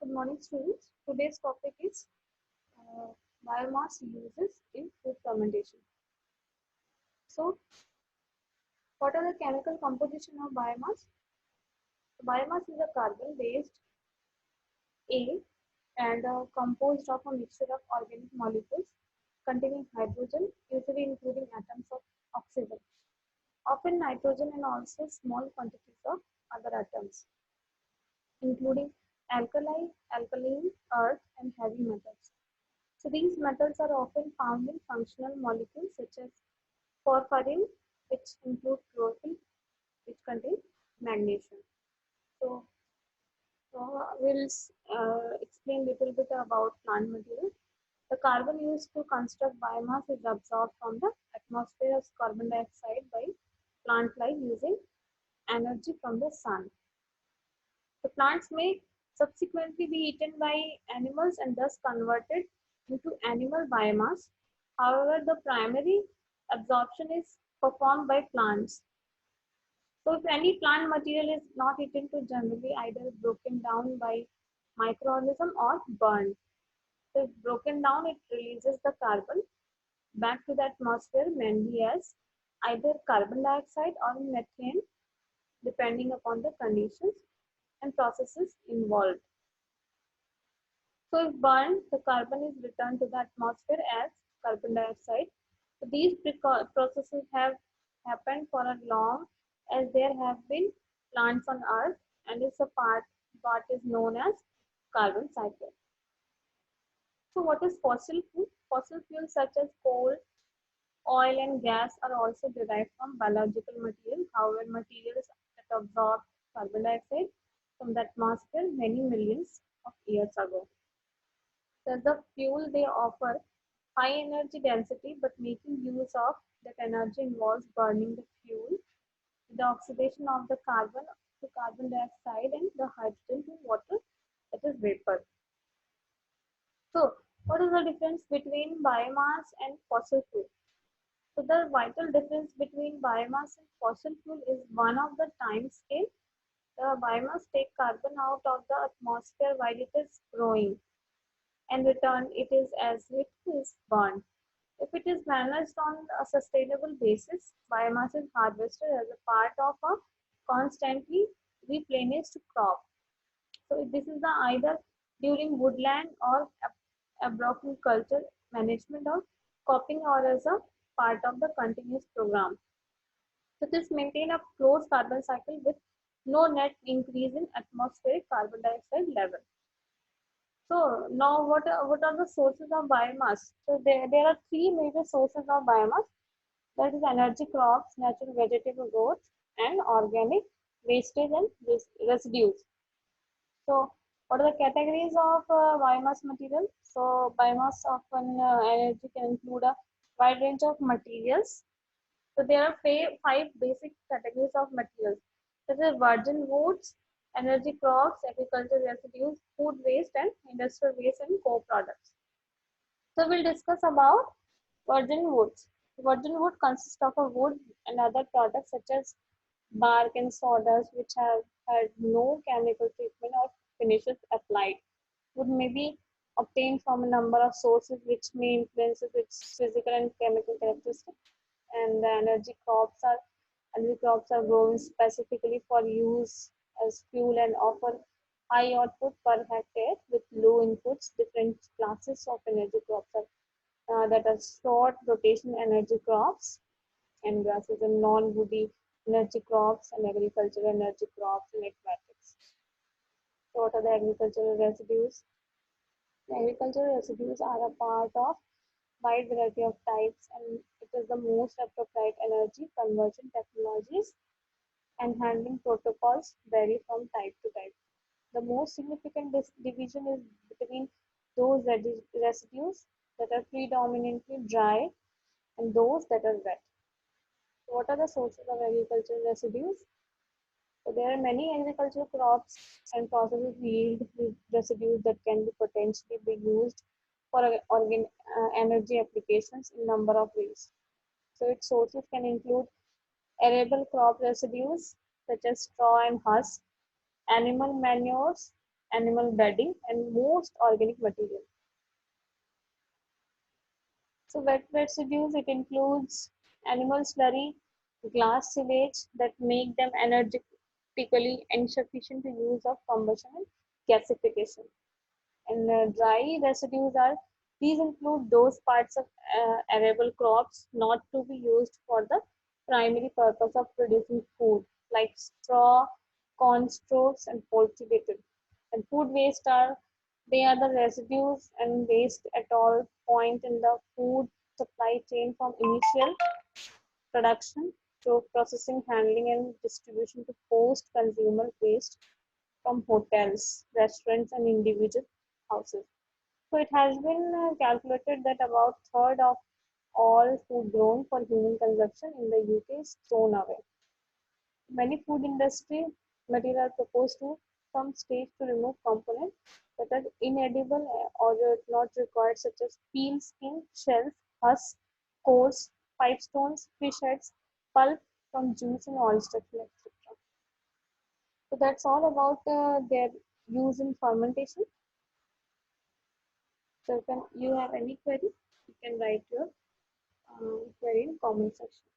Good morning, students. Today's topic is uh, biomass uses in food fermentation. So, what are the chemical composition of biomass? Biomass is a carbon-based A and composed of a mixture of organic molecules containing hydrogen, usually including atoms of oxygen, often nitrogen, and also small quantities of other atoms, including alkali, alkaline, earth, and heavy metals. So these metals are often found in functional molecules such as porphyrin, which include chlorophyll, which contains magnesium. So, we'll explain little bit about plant material. The carbon used to construct biomass is absorbed from the atmosphere as carbon dioxide by plant life using energy from the sun. The plants may subsequently be eaten by animals and thus converted into animal biomass. However, the primary absorption is performed by plants. So if any plant material is not eaten to generally either broken down by microorganism or burned. So if broken down, it releases the carbon back to the atmosphere mainly as either carbon dioxide or methane depending upon the conditions and processes involved. So if burned, the carbon is returned to the atmosphere as carbon dioxide. So these processes have happened for a long as there have been plants on earth and is a part what is known as carbon cycle. So what is fossil fuel? Fossil fuels such as coal, oil and gas are also derived from biological material. However, materials that absorb carbon dioxide from the atmosphere many millions of years ago. Thus, the fuel they offer high energy density, but making use of that energy involves burning the fuel, the oxidation of the carbon to carbon dioxide and the hydrogen to water, that is vapor. So, what is the difference between biomass and fossil fuel? So, the vital difference between biomass and fossil fuel is one of the time scale. The biomass take carbon out of the atmosphere while it is growing, and return it is as it is burned. If it is managed on a sustainable basis, biomass is harvested as a part of a constantly replenished crop. So this is the either during woodland or arboriculture management or cropping or as a part of the continuous program. So this maintain a closed carbon cycle with no net increase in atmospheric carbon dioxide level. So now what are the sources of biomass? So there are three major sources of biomass, that is energy crops, natural vegetable growth, and organic wastage and residues. So what are the categories of biomass material? So biomass of an energy can include a wide range of materials. So there are five basic categories of materials. Such as virgin woods, energy crops, agricultural residues, food waste, and industrial waste and co-products. So we'll discuss about virgin woods. Virgin wood consists of a wood and other products such as bark and sawdust which have had no chemical treatment or finishes applied. Wood may be obtained from a number of sources which may influence its physical and chemical characteristics. And the energy crops are grown specifically for use as fuel and offer high output per hectare with low inputs. Different classes of energy crops are that are short rotation energy crops and grasses and non-woody energy crops and agricultural energy crops and aquatics. So what are the agricultural residues? The agricultural residues are a part of wide variety of types and it is the most appropriate energy conversion technologies and handling protocols vary from type to type. The most significant division is between those residues that are predominantly dry and those that are wet. So what are the sources of agricultural residues? So there are many agricultural crops and processes yield residues that can be potentially be used for energy applications in number of ways. So its sources can include arable crop residues such as straw and husk, animal manures, animal bedding, and most organic material. So wet residues, it includes animal slurry, glass sewage that make them energetically insufficient to use of combustion and gasification. And dry residues are, these include those parts of arable crops not to be used for the primary purpose of producing food, like straw, corn stalks, and poultry litter. And food waste are, they are the residues and waste at all point in the food supply chain from initial production to processing, handling, and distribution to post consumer waste from hotels, restaurants, and individual houses. So it has been calculated that about third of all food grown for human consumption in the UK is thrown away. Many food industry material are proposed to some stage to remove components that are inedible or not required, such as peel, skin, shells, husk, cores, pipestones, fish heads, pulp from juice and oil extraction, etc. So that's all about their use in fermentation. So if you have any query, you can write your query in comment section.